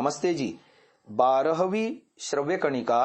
नमस्ते जी। 12वीं श्रव्य कणिका,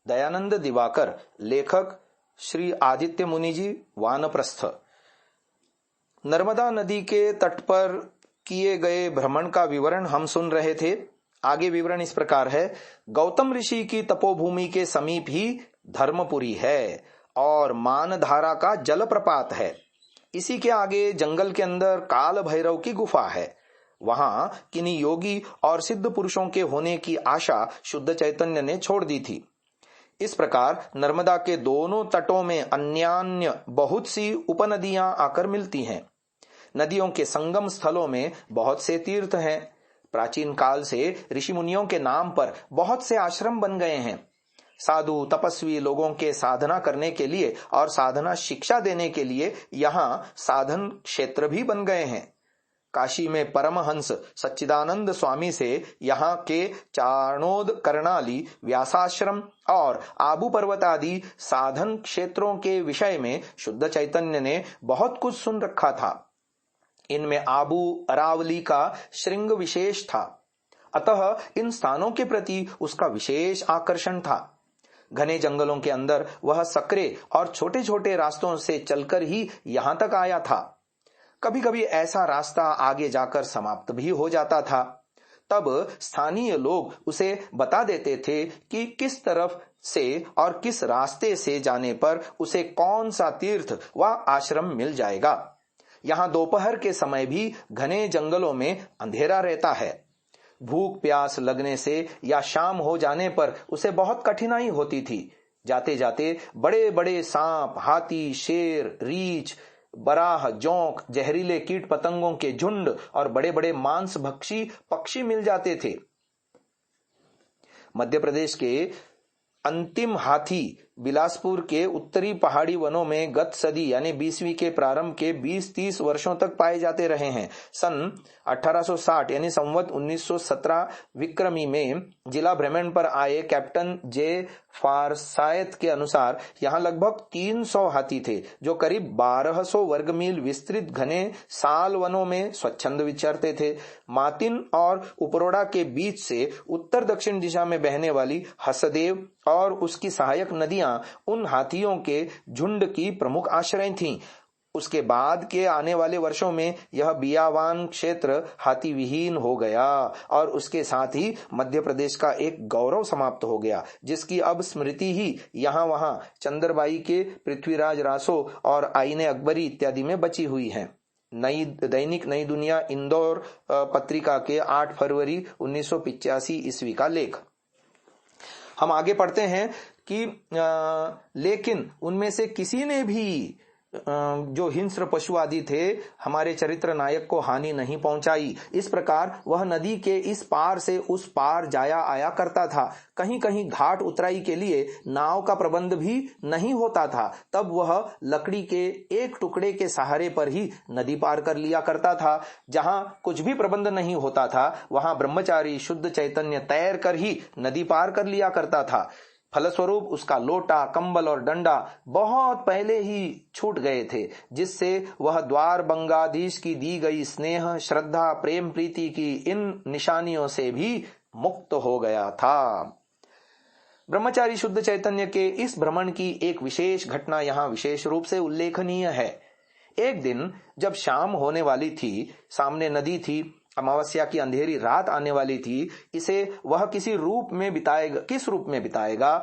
दयानंद दिवाकर, लेखक श्री आदित्य मुनि जी, वानप्रस्थ। नर्मदा नदी के तट पर किए गए भ्रमण का विवरण हम सुन रहे थे। आगे विवरण इस प्रकार है। गौतम ऋषि की तपोभूमि के समीप ही धर्मपुरी है और मानधारा का जलप्रपात है। इसी के आगे जंगल के अंदर काल भैरव की गुफा है। वहां किन्हीं योगी और सिद्ध पुरुषों के होने की आशा शुद्ध चैतन्य ने छोड़ दी थी। इस प्रकार नर्मदा के दोनों तटों में अन्यान्य बहुत सी उपनदियां आकर मिलती हैं। नदियों के संगम स्थलों में बहुत से तीर्थ हैं। प्राचीन काल से ऋषि मुनियों के नाम पर बहुत से आश्रम बन गए हैं। साधु तपस्वी लोगों के साधना करने के लिए और साधना शिक्षा देने के लिए यहाँ साधन क्षेत्र भी बन गए हैं। काशी में परमहंस सच्चिदानंद स्वामी से यहाँ के चारणोद, करणाली, व्यासाश्रम और आबू पर्वत आदि साधन क्षेत्रों के विषय में शुद्ध चैतन्य ने बहुत कुछ सुन रखा था। इनमें आबू अरावली का श्रृंग विशेष था, अतः इन स्थानों के प्रति उसका विशेष आकर्षण था। घने जंगलों के अंदर वह सकरे और छोटे छोटे रास्तों से चलकर ही यहां तक आया था। कभी कभी ऐसा रास्ता आगे जाकर समाप्त भी हो जाता था। तब स्थानीय लोग उसे बता देते थे कि किस तरफ से और किस रास्ते से जाने पर उसे कौन सा तीर्थ व आश्रम मिल जाएगा। यहाँ दोपहर के समय भी घने जंगलों में अंधेरा रहता है। भूख प्यास लगने से या शाम हो जाने पर उसे बहुत कठिनाई होती थी। जाते जाते बड़े बड़े सांप, हाथी, शेर, रीछ, बराह, जोंक, जहरीले कीट पतंगों के झुंड और बड़े बड़े मांस भक्षी पक्षी मिल जाते थे। मध्य प्रदेश के अंतिम हाथी बिलासपुर के उत्तरी पहाड़ी वनों में गत सदी यानी 20वीं के प्रारंभ के 20-30 वर्षों तक पाए जाते रहे हैं। सन 1860 यानी संवत 1917 विक्रमी में जिला भ्रमण पर आए कैप्टन जे फारसायत के अनुसार यहाँ लगभग 300 हाथी थे, जो करीब 1200 वर्ग मील विस्तृत घने साल वनों में स्वच्छंद विचरते थे। मातिन और उपरोड़ा के बीच से उत्तर दक्षिण दिशा में बहने वाली हसदेव और उसकी सहायक नदियां उन हाथियों के झुंड की प्रमुख आश्रय थीं। उसके बाद के आने वाले वर्षों में यह बियावान क्षेत्र हाथी विहीन हो गया और उसके साथ ही मध्य प्रदेश का एक गौरव समाप्त हो गया, जिसकी अब स्मृति ही यहाँ वहां चंद्रबाई के पृथ्वीराज रासो और आईने अकबरी इत्यादि में बची हुई है। दैनिक नई दुनिया इंदौर पत्रिका के 8 फरवरी 1985 ईस्वी का लेख। हम आगे पढ़ते हैं कि लेकिन उनमें से किसी ने भी जो हिंस्र पशु आदि थे हमारे चरित्र नायक को हानि नहीं पहुंचाई। इस प्रकार वह नदी के इस पार से उस पार जाया आया करता था। कहीं कहीं घाट उतराई के लिए नाव का प्रबंध भी नहीं होता था, तब वह लकड़ी के एक टुकड़े के सहारे पर ही नदी पार कर लिया करता था। जहां कुछ भी प्रबंध नहीं होता था वहां ब्रह्मचारी शुद्ध चैतन्य तैर कर ही नदी पार कर लिया करता था। फलस्वरूप उसका लोटा, कंबल और डंडा बहुत पहले ही छूट गए थे, जिससे वह द्वार बंगाधीश की दी गई स्नेह, श्रद्धा, प्रेम, प्रीति की इन निशानियों से भी मुक्त हो गया था। ब्रह्मचारी शुद्ध चैतन्य के इस भ्रमण की एक विशेष घटना यहाँ विशेष रूप से उल्लेखनीय है। एक दिन जब शाम होने वाली थी, सामने नदी थी, अमावस्या की अंधेरी रात आने वाली थी। इसे वह किस रूप में बिताएगा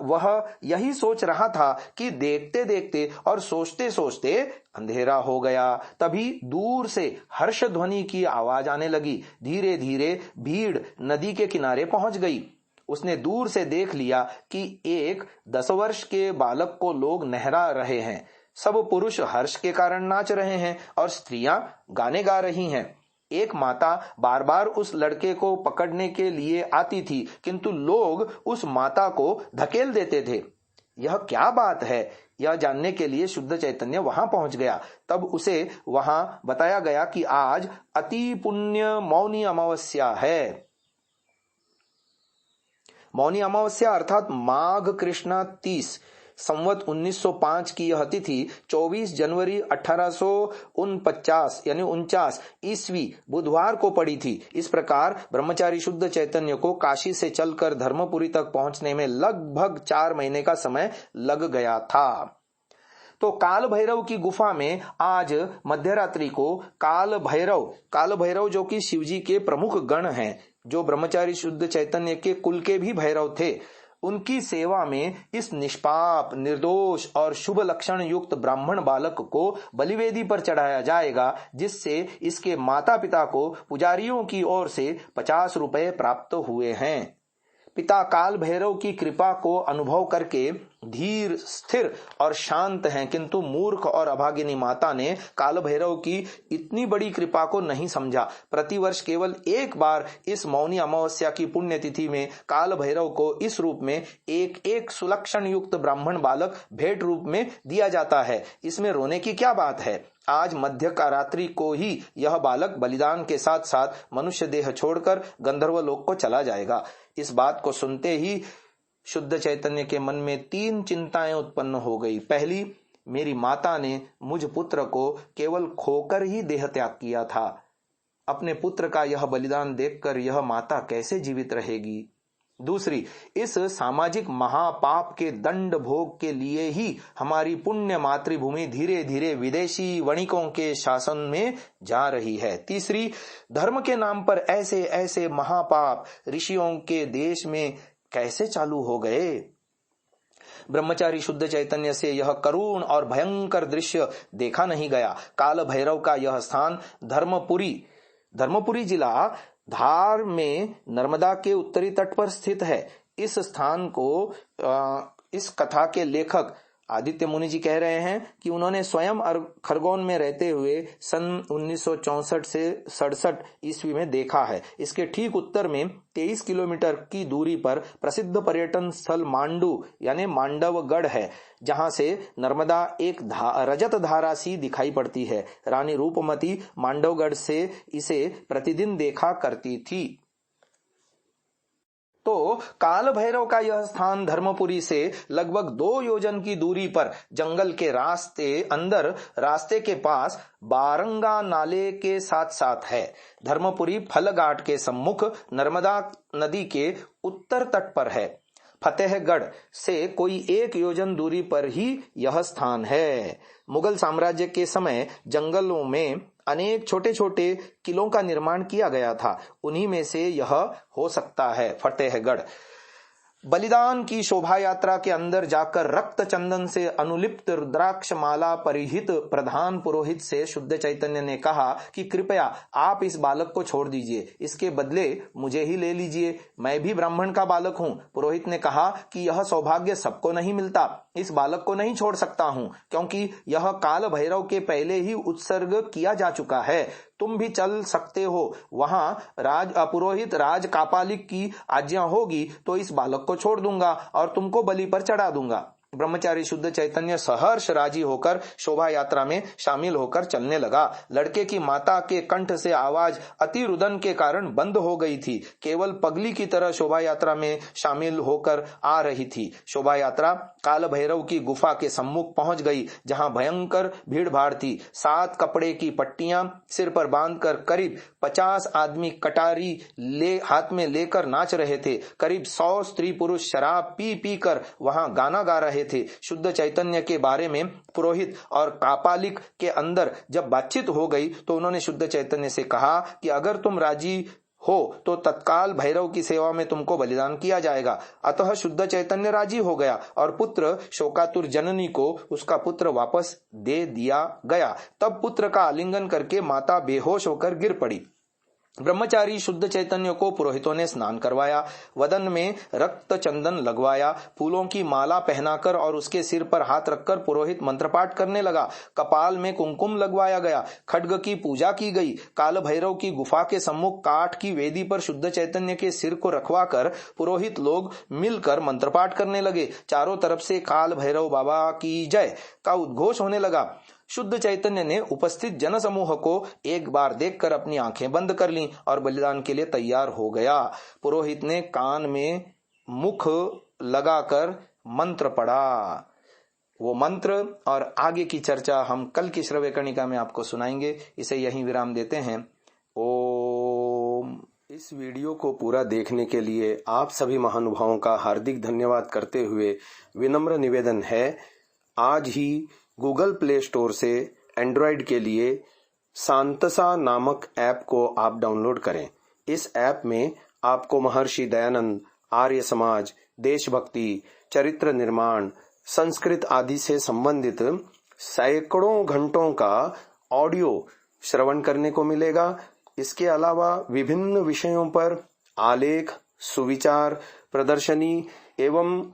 वह यही सोच रहा था कि देखते देखते और सोचते सोचते अंधेरा हो गया। तभी दूर से हर्ष ध्वनि की आवाज आने लगी। धीरे धीरे भीड़ नदी के किनारे पहुंच गई। उसने दूर से देख लिया कि एक 10 वर्ष के बालक को लोग नहला रहे हैं। सब पुरुष हर्ष के कारण नाच रहे हैं और स्त्रियां गाने गा रही हैं। एक माता बार बार उस लड़के को पकड़ने के लिए आती थी, किंतु लोग उस माता को धकेल देते थे। यह क्या बात है, यह जानने के लिए शुद्ध चैतन्य वहां पहुंच गया। तब उसे वहां बताया गया कि आज अति पुण्य मौनी अमावस्या है। मौनी अमावस्या अर्थात माघ कृष्णा 30 संवत 1905 की यह तिथि 24 जनवरी 1849 यानी 49 ईस्वी बुधवार को पड़ी थी। इस प्रकार ब्रह्मचारी शुद्ध चैतन्य को काशी से चलकर धर्मपुरी तक पहुंचने में लगभग 4 महीने का समय लग गया था। तो काल भैरव की गुफा में आज मध्यरात्रि को काल भैरव जो कि शिवजी के प्रमुख गण हैं, जो ब्रह्मचारी शुद्ध चैतन्य के कुल के भी भैरव थे, उनकी सेवा में इस निष्पाप, निर्दोष और शुभ लक्षण युक्त ब्राह्मण बालक को बलिवेदी पर चढ़ाया जाएगा, जिससे इसके माता पिता को पुजारियों की ओर से 50 रुपए प्राप्त हुए हैं। पिता काल भैरव की कृपा को अनुभव करके धीर, स्थिर और शांत हैं, किंतु मूर्ख और अभागिनी माता ने काल भैरव की इतनी बड़ी कृपा को नहीं समझा। प्रतिवर्ष केवल एक बार इस मौनी अमावस्या की पुण्यतिथि में काल भैरव को इस रूप में एक एक सुलक्षण युक्त ब्राह्मण बालक भेंट रूप में दिया जाता है। इसमें रोने की क्या बात है। आज मध्य का रात्रि को ही यह बालक बलिदान के साथ साथ मनुष्य देह छोड़कर गंधर्व लोक को चला जाएगा। इस बात को सुनते ही शुद्ध चैतन्य के मन में 3 चिंताएं उत्पन्न हो गई। पहली, मेरी माता ने मुझ पुत्र को केवल खोकर ही देह त्याग किया था। अपने पुत्र का यह बलिदान देखकर यह माता कैसे जीवित रहेगी। दूसरी, इस सामाजिक महापाप के दंड भोग के लिए ही हमारी पुण्य मातृभूमि धीरे धीरे विदेशी वणिकों के शासन में जा रही है। तीसरी, धर्म के नाम पर ऐसे ऐसे महापाप ऋषियों के देश में कैसे चालू हो गए। ब्रह्मचारी शुद्ध चैतन्य से यह करुण और भयंकर दृश्य देखा नहीं गया। काल भैरव का यह स्थान धर्मपुरी जिला धार में नर्मदा के उत्तरी तट पर स्थित है। इस स्थान को इस कथा के लेखक आदित्य मुनि जी कह रहे हैं कि उन्होंने स्वयं खरगोन में रहते हुए सन 1964 से 67 ईस्वी में देखा है। इसके ठीक उत्तर में 23 किलोमीटर की दूरी पर प्रसिद्ध पर्यटन स्थल मांडू यानी मांडवगढ़ है, जहां से नर्मदा एक रजत धारा सी दिखाई पड़ती है। रानी रूपमती मांडवगढ़ से इसे प्रतिदिन देखा करती थी। तो काल भैरव का यह स्थान धर्मपुरी से लगभग 2 योजन की दूरी पर जंगल के रास्ते के पास बारंगा नाले के साथ साथ है। धर्मपुरी फलघाट के सम्मुख नर्मदा नदी के उत्तर तट पर है। फतेहगढ़ से कोई 1 योजन दूरी पर ही यह स्थान है। मुगल साम्राज्य के समय जंगलों में अनेक छोटे छोटे किलों का निर्माण किया गया था। उन्हीं में से यह हो सकता है फतेहगढ़। बलिदान की शोभा यात्रा के अंदर जाकर रक्त चंदन से अनुलिप्त रुद्राक्ष माला परिहित प्रधान पुरोहित से शुद्ध चैतन्य ने कहा कि कृपया आप इस बालक को छोड़ दीजिए, इसके बदले मुझे ही ले लीजिए, मैं भी ब्राह्मण का बालक हूँ। पुरोहित ने कहा कि यह सौभाग्य सबको नहीं मिलता, इस बालक को नहीं छोड़ सकता हूँ, क्योंकि यह काल भैरव के पहले ही उत्सर्ग किया जा चुका है। तुम भी चल सकते हो, वहां पुरोहित राज कापालिक की आज्ञा होगी तो इस बालक को छोड़ दूंगा और तुमको बलि पर चढ़ा दूंगा। ब्रह्मचारी शुद्ध चैतन्य सहर्ष राजी होकर शोभा यात्रा में शामिल होकर चलने लगा। लड़के की माता के कंठ से आवाज अति रुदन के कारण बंद हो गई थी। केवल पगली की तरह शोभा यात्रा में शामिल होकर आ रही थी। शोभा यात्रा काल भैरव की गुफा के सम्मुख पहुंच गई, जहां भयंकर भीड़ भाड़ थी। 7 कपड़े की पट्टियां सिर पर बांधकर करीब 50 आदमी कटारी हाथ में लेकर नाच रहे थे। करीब 100 स्त्री पुरुष शराब पी पी कर वहां गाना गा रहे थे। शुद्ध चैतन्य के बारे में पुरोहित और कापालिक के अंदर जब बातचीत हो गई तो उन्होंने शुद्ध चैतन्य से कहा कि अगर तुम राजी हो तो तत्काल भैरव की सेवा में तुमको बलिदान किया जाएगा। अतः शुद्ध चैतन्य राजी हो गया और पुत्र शोकातुर जननी को उसका पुत्र वापस दे दिया गया। तब पुत्र का आलिंगन करके माता बेहोश होकर गिर पड़ी। ब्रह्मचारी शुद्ध चैतन्य को पुरोहितों ने स्नान करवाया, वदन में रक्त चंदन लगवाया, फूलों की माला पहनाकर और उसके सिर पर हाथ रखकर पुरोहित मंत्रपाठ करने लगा। कपाल में कुमकुम लगवाया गया, खड्ग की पूजा की गई। काल भैरव की गुफा के सम्मुख काठ की वेदी पर शुद्ध चैतन्य के सिर को रखवाकर पुरोहित लोग मिलकर मंत्रपाठ करने लगे। चारों तरफ से काल भैरव बाबा की जय का उद्घोष होने लगा। शुद्ध चैतन्य ने उपस्थित जनसमूह को एक बार देखकर अपनी आंखें बंद कर लीं और बलिदान के लिए तैयार हो गया। पुरोहित ने कान में मुख लगाकर मंत्र पढ़ा। वो मंत्र और आगे की चर्चा हम कल की श्रव्य कणिका में आपको सुनाएंगे। इसे यहीं विराम देते हैं। ओम। इस वीडियो को पूरा देखने के लिए आप सभी महानुभावों का हार्दिक धन्यवाद करते हुए विनम्र निवेदन है, आज ही गूगल प्ले स्टोर से एंड्रॉयड के लिए सांतसा नामक ऐप को आप डाउनलोड करें। इस ऐप में आपको महर्षि दयानंद, आर्य समाज, देशभक्ति, चरित्र निर्माण, संस्कृत आदि से संबंधित सैकड़ों घंटों का ऑडियो श्रवण करने को मिलेगा। इसके अलावा विभिन्न विषयों पर आलेख, सुविचार, प्रदर्शनी एवं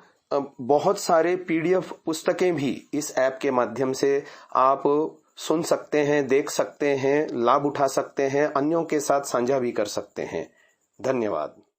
बहुत सारे पीडीएफ पुस्तकें भी इस ऐप के माध्यम से आप सुन सकते हैं, देख सकते हैं, लाभ उठा सकते हैं, अन्यों के साथ साझा भी कर सकते हैं। धन्यवाद।